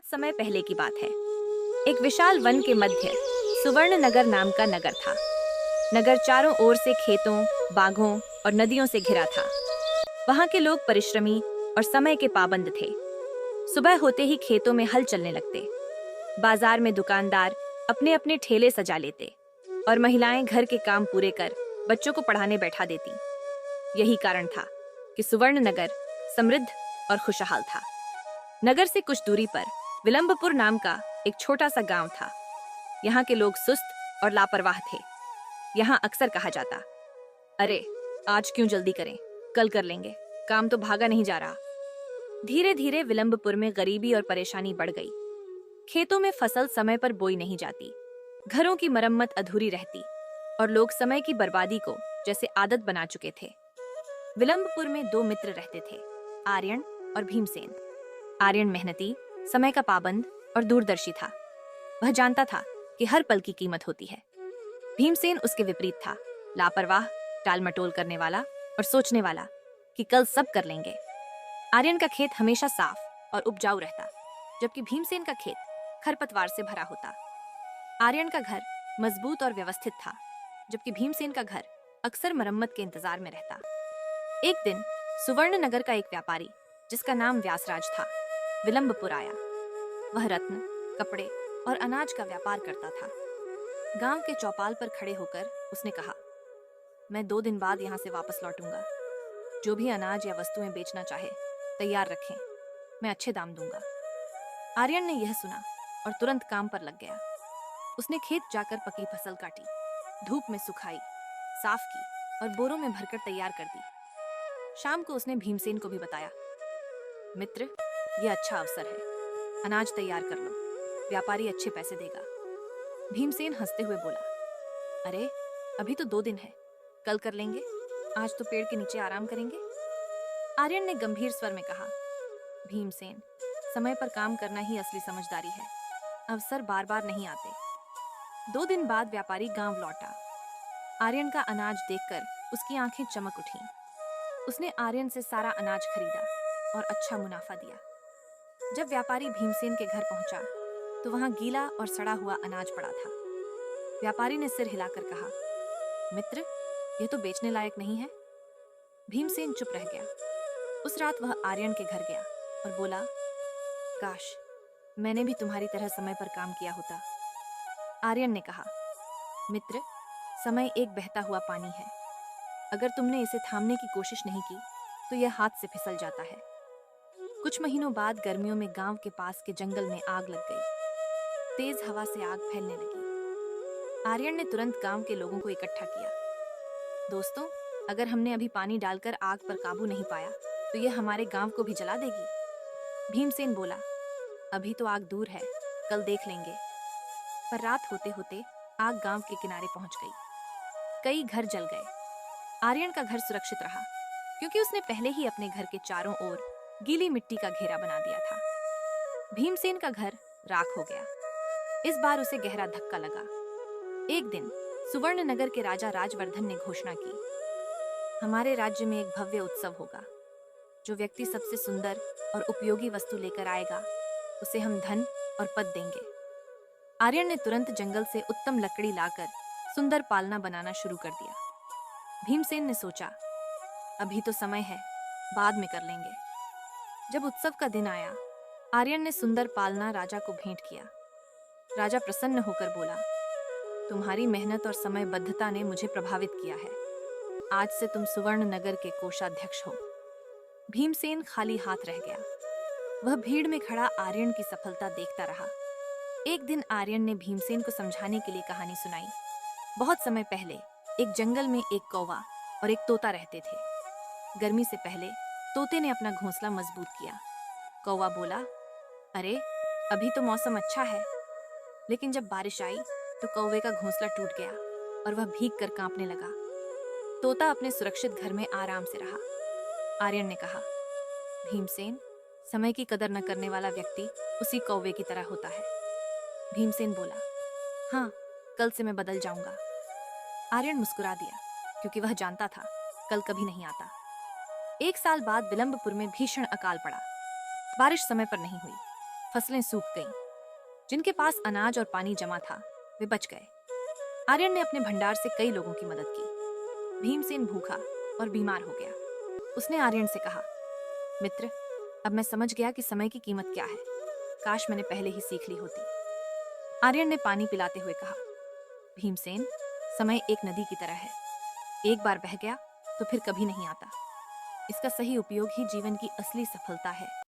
बहुत समय पहले की बात है। एक विशाल वन के मध्य सुवर्ण नगर नाम का नगर था। नगर चारों ओर से खेतों, बागों और नदियों से घिरा था। वहाँ के लोग परिश्रमी और समय के पाबंद थे। सुबह होते ही खेतों में हल चलने लगते। बाजार में दुकानदार अपने अपने ठेले सजा लेते और महिलाएं घर के काम पूरे कर बच्चों को पढ़ाने बैठा देती। यही कारण था कि सुवर्ण नगर समृद्ध और खुशहाल था। नगर से कुछ दूरी पर विलंबपुर नाम का एक छोटा सा गांव था। यहाँ के लोग सुस्त और लापरवाह थे। यहाँ अक्सर कहा जाता, अरे आज क्यों जल्दी करें, कल कर लेंगे, काम तो भागा नहीं जा रहा। धीरे धीरे विलंबपुर में गरीबी और परेशानी बढ़ गई। खेतों में फसल समय पर बोई नहीं जाती, घरों की मरम्मत अधूरी रहती और लोग समय की बर्बादी को जैसे आदत बना चुके थे। विलंबपुर में दो मित्र रहते थे, आर्यन और भीमसेन। आर्यन मेहनती, समय का पाबंद और दूरदर्शी था। वह जानता था कि हर पल की कीमत होती है। भीमसेन उसके विपरीत था, लापरवाह, टालमटोल करने वाला और सोचने वाला कि कल सब कर लेंगे। आर्यन का खेत हमेशा साफ और उपजाऊ रहता, जबकि भीमसेन का खेत खरपतवार से भरा होता। आर्यन का घर मजबूत और व्यवस्थित था, जबकि भीमसेन का घर अक्सर मरम्मत के इंतजार में रहता। एक दिन सुवर्ण नगर का एक व्यापारी, जिसका नाम व्यासराज था, विलंबपुर आया। वह रत्न, कपड़े और अनाज का व्यापार करता था। गांव के चौपाल पर खड़े होकर उसने कहा, मैं 2 दिन बाद यहाँ से वापस लौटूंगा। जो भी अनाज या वस्तुएं बेचना चाहे तैयार रखें, मैं अच्छे दाम दूंगा। आर्यन ने यह सुना और तुरंत काम पर लग गया। उसने खेत जाकर पकी फसल काटी, धूप में सुखाई, साफ की और बोरों में भरकर तैयार कर दी। शाम को उसने भीमसेन को भी बताया, मित्र, यह अच्छा अवसर है, अनाज तैयार कर लो, व्यापारी अच्छे पैसे देगा। भीमसेन हंसते हुए बोला, अरे अभी तो 2 दिन है, कल कर लेंगे, आज तो पेड़ के नीचे आराम करेंगे। आर्यन ने गंभीर स्वर में कहा, भीमसेन, समय पर काम करना ही असली समझदारी है, अवसर बार बार नहीं आते। 2 दिन बाद व्यापारी गांव लौटा। आर्यन का अनाज देखकर उसकी आंखें चमक उठीं। उसने आर्यन से सारा अनाज खरीदा और अच्छा मुनाफा दिया। जब व्यापारी भीमसेन के घर पहुंचा तो वहां गीला और सड़ा हुआ अनाज पड़ा था। व्यापारी ने सिर हिलाकर कहा, मित्र, यह तो बेचने लायक नहीं है। भीमसेन चुप रह गया। उस रात वह आर्यन के घर गया और बोला, काश मैंने भी तुम्हारी तरह समय पर काम किया होता। आर्यन ने कहा, मित्र, समय एक बहता हुआ पानी है। अगर तुमने इसे थामने की कोशिश नहीं की तो यह हाथ से फिसल जाता है। कुछ महीनों बाद गर्मियों में गांव के पास के जंगल में आग लग गई। तेज हवा से आग फैलने लगी। आर्यन ने तुरंत गांव के लोगों को इकट्ठा किया। दोस्तों, अगर हमने अभी पानी डालकर आग पर काबू नहीं पाया तो यह हमारे गांव को भी जला देगी। भीमसेन बोला, अभी तो आग दूर है, कल देख लेंगे। पर रात होते होते आग गांव के किनारे पहुंच गई। कई घर जल गए। आर्यन का घर सुरक्षित रहा, क्योंकि उसने पहले ही अपने घर के चारों ओर गीली मिट्टी का घेरा बना दिया था। भीमसेन का घर राख हो गया। इस बार उसे गहरा धक्का लगा। एक दिन सुवर्ण नगर के राजा राजवर्धन ने घोषणा की, हमारे राज्य में एक भव्य उत्सव होगा। जो व्यक्ति सबसे सुंदर और उपयोगी वस्तु लेकर आएगा, उसे हम धन और पद देंगे। आर्यन ने तुरंत जंगल से उत्तम लकड़ी लाकर सुंदर पालना बनाना शुरू कर दिया। भीमसेन ने सोचा, अभी तो समय है, बाद में कर लेंगे। जब उत्सव का दिन आया, आर्यन ने सुंदर पालना राजा को भेंट किया। राजा प्रसन्न होकर बोला, तुम्हारी मेहनत और समयबद्धता ने मुझे प्रभावित किया है। आज से तुम सुवर्ण नगर के कोषाध्यक्ष हो। भीमसेन खाली हाथ रह गया। वह भीड़ में खड़ा आर्यन की सफलता देखता रहा। एक दिन आर्यन ने भीमसेन को समझाने के लिए कहानी सुनाई। बहुत समय पहले एक जंगल में एक कौवा और एक तोता रहते थे। गर्मी से पहले तोते ने अपना घोंसला मजबूत किया। कौवा बोला, अरे अभी तो मौसम अच्छा है। लेकिन जब बारिश आई तो कौवे का घोंसला टूट गया और वह भीग कर कांपने लगा। तोता अपने सुरक्षित घर में आराम से रहा। आर्यन ने कहा, भीमसेन, समय की कदर न करने वाला व्यक्ति उसी कौवे की तरह होता है। भीमसेन बोला, हाँ, कल से मैं बदल जाऊंगा। आर्यन मुस्कुरा दिया, क्योंकि वह जानता था कल कभी नहीं आता। 1 साल बाद विलंबपुर में भीषण अकाल पड़ा। बारिश समय पर नहीं हुई, फसलें सूख गईं। जिनके पास अनाज और पानी जमा था वे बच गए। आर्यन ने अपने भंडार से कई लोगों की मदद की। भीमसेन भूखा और बीमार हो गया। उसने आर्यन से कहा, मित्र, अब मैं समझ गया कि समय की कीमत क्या है। काश मैंने पहले ही सीख ली होती। आर्यन ने पानी पिलाते हुए कहा, भीमसेन, समय एक नदी की तरह है। एक बार बह गया तो फिर कभी नहीं आता। इसका सही उपयोग ही जीवन की असली सफलता है।